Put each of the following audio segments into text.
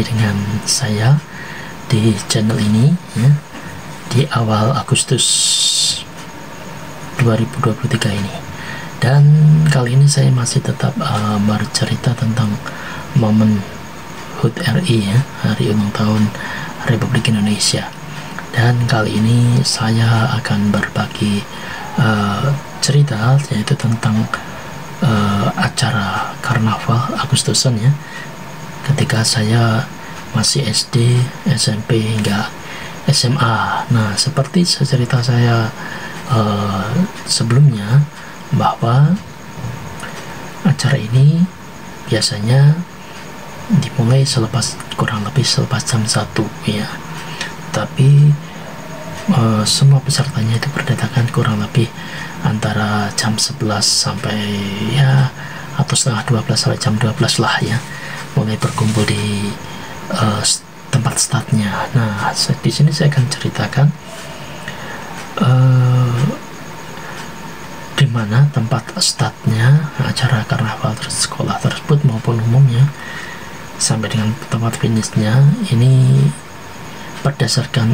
lagi dengan saya di channel ini ya, di awal Agustus 2023 ini. Dan kali ini saya masih tetap bercerita tentang momen HUT RI ya, Hari Ulang Tahun Republik Indonesia. Dan kali ini saya akan berbagi cerita, yaitu tentang acara karnaval Agustusan ya, ketika saya masih SD, SMP hingga SMA. Nah, seperti cerita saya sebelumnya, bahwa acara ini biasanya dimulai kurang lebih selepas jam 1 ya, tapi semua pesertanya itu berdatangan kurang lebih antara jam 11 sampai ya, atau setengah 12 sampai jam 12 lah ya, mulai berkumpul di tempat startnya. Nah, di sini saya akan ceritakan di mana tempat startnya acara karnaval sekolah tersebut maupun umumnya sampai dengan tempat finishnya. Ini berdasarkan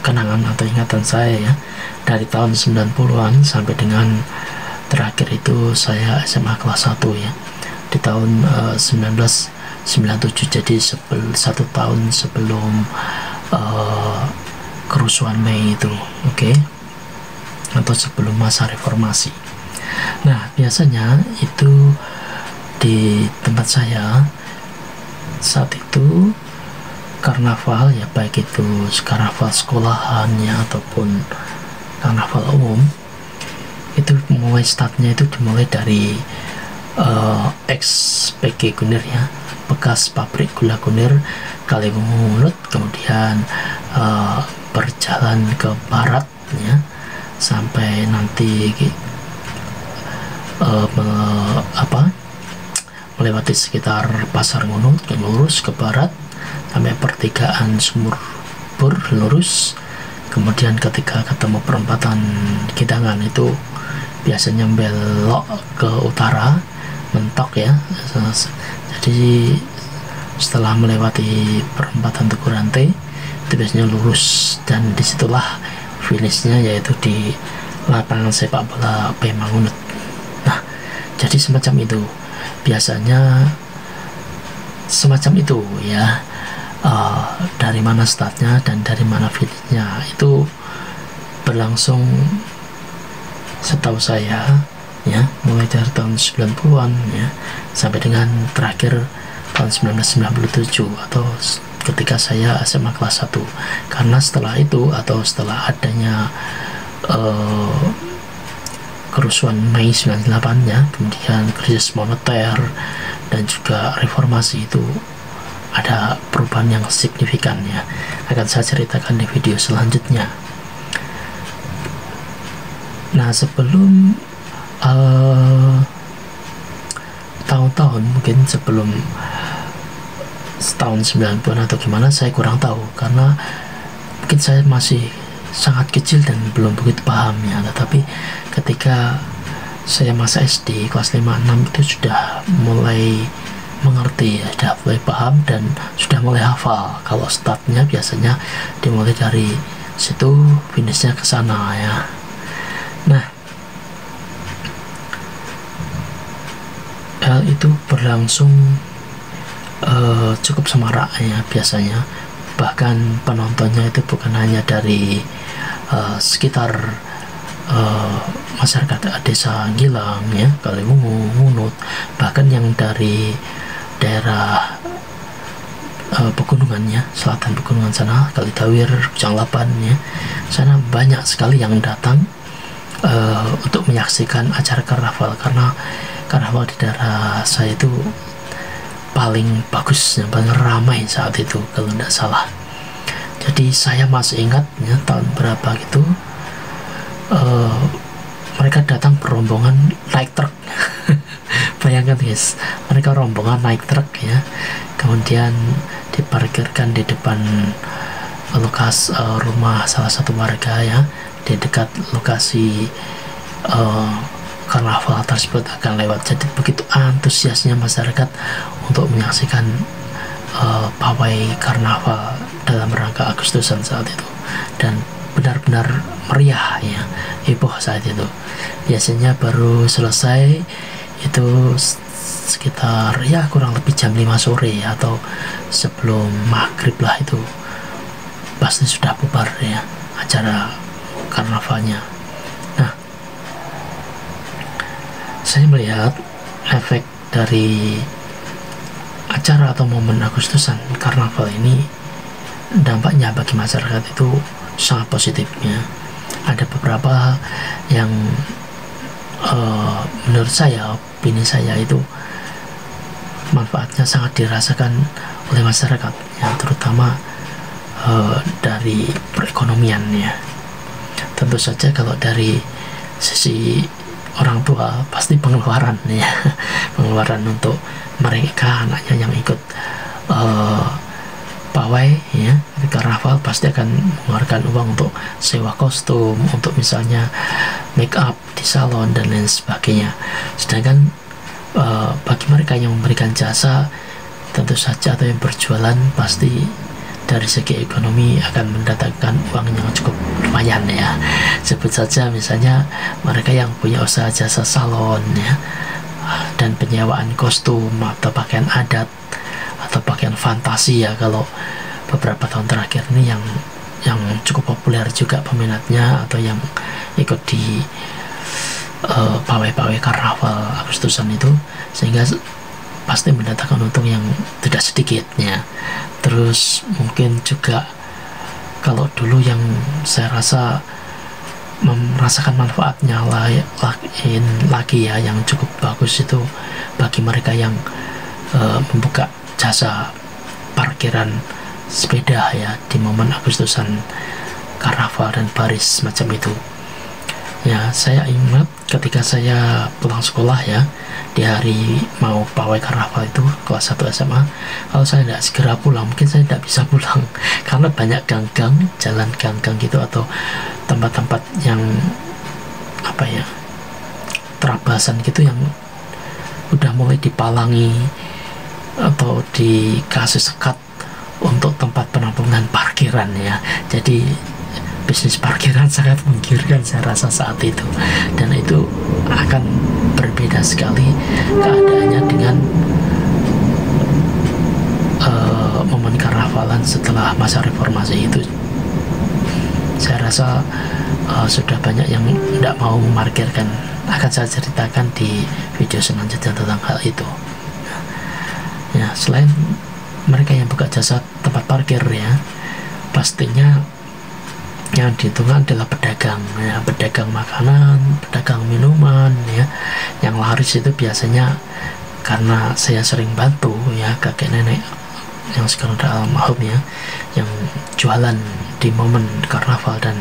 kenangan atau ingatan saya ya, dari tahun 90-an sampai dengan terakhir itu saya SMA kelas 1 ya, di tahun 1997, jadi satu tahun sebelum kerusuhan Mei itu, oke, atau sebelum masa reformasi. Nah, biasanya itu di tempat saya saat itu karnaval ya, baik itu karnaval sekolahan ya ataupun karnaval umum, itu mulai startnya itu dimulai dari ex-PG Kunir ya, bekas pabrik gula Kunir Kaliwungut, kemudian berjalan ke barat ya, sampai nanti melewati sekitar Pasar Ngunut, lurus ke barat sampai pertigaan Sumur Bur, lurus. Kemudian ketika ketemu perempatan Kidangan itu biasanya belok ke utara, mentok ya. Jadi setelah melewati perempatan Tugu Rantai itu biasanya lurus, dan disitulah finishnya, yaitu di lapangan sepak bola P Mangunut. Nah, jadi semacam itu, biasanya semacam itu ya. Dari mana startnya dan dari mana finishnya itu berlangsung setahu saya ya, mulai dari tahun 90-an ya sampai dengan terakhir tahun 1997 atau ketika saya SMA kelas 1. Karena setelah itu atau setelah adanya kerusuhan Mei 98 ya, kemudian krisis moneter dan juga reformasi, itu ada perubahan yang signifikan ya, akan saya ceritakan di video selanjutnya. Nah, sebelum tahun-tahun mungkin sebelum tahun 90-an atau gimana, saya kurang tahu karena mungkin saya masih sangat kecil dan belum begitu paham ya. Tetapi ketika saya masa SD kelas 5-6 itu sudah mulai mengerti ya, sudah mulai paham dan sudah mulai hafal kalau startnya biasanya dimulai dari situ, finishnya ke sana ya. Nah, hal itu berlangsung cukup semarak ya biasanya. Bahkan penontonnya itu bukan hanya dari sekitar masyarakat desa Gilang ya, Kaliwungu, Ngunut, bahkan yang dari daerah pegunungan ya, selatan pegunungan sana, Kalitawir, Bujang Lapan ya, sana banyak sekali yang datang untuk menyaksikan acara karnaval. Karena karnaval di daerah saya itu paling bagus, yang paling ramai saat itu kalau tidak salah. Jadi saya masih ingat ya, tahun berapa gitu mereka datang berombongan naik truk. Bayangkan guys, mereka rombongan naik truk ya, kemudian diparkirkan di depan lokasi rumah salah satu warga ya, di dekat lokasi karnaval tersebut akan lewat. Jadi begitu antusiasnya masyarakat untuk menyaksikan pawai karnaval dalam rangka Agustusan saat itu, dan benar-benar meriah ya, heboh saat itu. Biasanya baru selesai itu sekitar ya kurang lebih jam 5 sore atau sebelum maghrib lah, itu pasti sudah bubar ya acara karnavalnya. Nah, saya melihat efek dari acara atau momen Agustusan karnaval ini, dampaknya bagi masyarakat itu sangat positifnya. Ada beberapa yang menurut saya, opini saya itu manfaatnya sangat dirasakan oleh masyarakat ya, terutama dari perekonomian ya. Tentu saja kalau dari sisi orang tua pasti pengeluaran ya, pengeluaran untuk mereka anaknya yang ikut pawai ya di karnaval pasti akan mengeluarkan uang untuk sewa kostum, untuk misalnya make up di salon dan lain sebagainya. Sedangkan bagi mereka yang memberikan jasa tentu saja, atau yang berjualan, pasti dari segi ekonomi akan mendatangkan uang yang cukup lumayan ya. Sebut saja misalnya mereka yang punya usaha jasa salon ya, dan penyewaan kostum atau pakaian adat atau pakaian fantasi ya, kalau beberapa tahun terakhir ini yang cukup populer juga peminatnya, atau yang ikut di pawai-pawai karnaval Agustusan itu, sehingga pasti mendatangkan untung yang tidak sedikitnya. Terus mungkin juga kalau dulu yang saya rasa merasakan manfaatnya lagi ya, yang cukup bagus itu bagi mereka yang membuka jasa parkiran sepeda ya di momen Agustusan karnaval dan baris macam itu ya. Saya ingat ketika saya pulang sekolah ya, di hari mau pawai karnaval itu kelas 1 SMA, kalau saya tidak segera pulang, mungkin saya tidak bisa pulang karena banyak gang-gang, jalan gang-gang gitu, atau tempat-tempat yang apa ya, terabasan gitu, yang udah mulai dipalangi atau dikasih sekat untuk tempat penampungan parkiran ya. Jadi bisnis parkiran sangat menggiurkan saya rasa saat itu, dan itu akan berbeda sekali keadaannya dengan momen karnavalan setelah masa reformasi itu. Saya rasa sudah banyak yang tidak mau memarkirkan. Akan saya ceritakan di video selanjutnya tentang hal itu ya. Selain mereka yang buka jasa tempat parkir ya, pastinya yang dihitungkan adalah pedagang ya, pedagang makanan, pedagang minuman ya. Yang laris itu biasanya, karena saya sering bantu ya kakek nenek yang sekarang udah almarhum ya, yang jualan di momen karnaval dan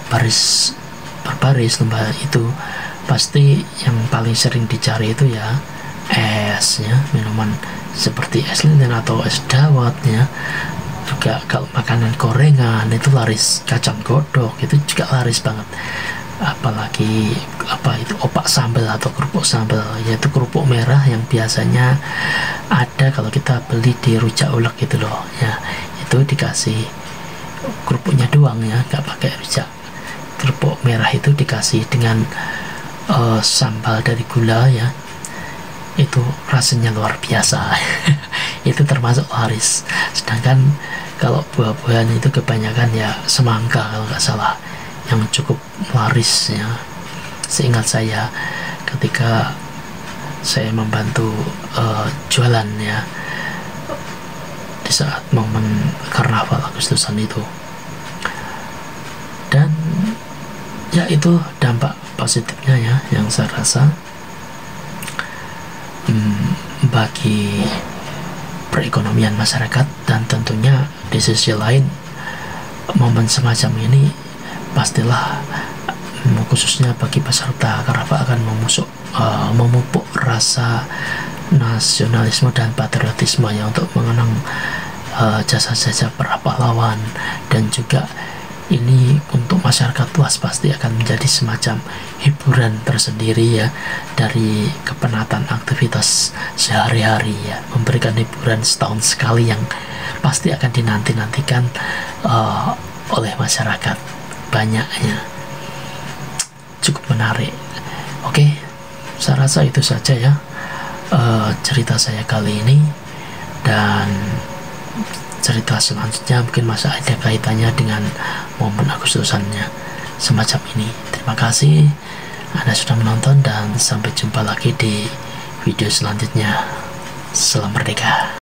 berbaris lomba itu, pasti yang paling sering dicari itu ya es ya, minuman seperti es lilin atau es dawet ya. Juga kalau makanan gorengan itu laris, kacang godok itu juga laris banget, apalagi apa itu opak sambal atau kerupuk sambal, yaitu kerupuk merah yang biasanya ada kalau kita beli di rujak ulek gitu loh ya. Itu dikasih kerupuknya doang ya, nggak pakai rujak. Kerupuk merah itu dikasih dengan sambal dari gula ya, itu rasanya luar biasa. Itu termasuk laris. Sedangkan kalau buah-buahan itu kebanyakan ya semangka kalau nggak salah, yang cukup laris ya. Seingat saya ketika saya membantu jualan ya di saat momen karnaval Agustusan itu. Dan ya itu dampak positifnya ya yang saya rasa bagi perekonomian masyarakat. Dan tentunya di sisi lain, momen semacam ini pastilah khususnya bagi peserta karnaval akan memupuk rasa nasionalisme dan patriotisme ya, untuk mengenang jasa-jasa para pahlawan, dan juga ini untuk masyarakat luas pasti akan menjadi semacam hiburan tersendiri ya, dari kepenatan aktivitas sehari-hari ya, memberikan hiburan setahun sekali yang pasti akan dinanti-nantikan oleh masyarakat banyaknya. Cukup menarik. Oke, saya rasa itu saja ya cerita saya kali ini, dan cerita selanjutnya mungkin masih ada kaitannya dengan momen Agustusannya semacam ini. Terima kasih Anda sudah menonton, dan sampai jumpa lagi di video selanjutnya. Salam merdeka.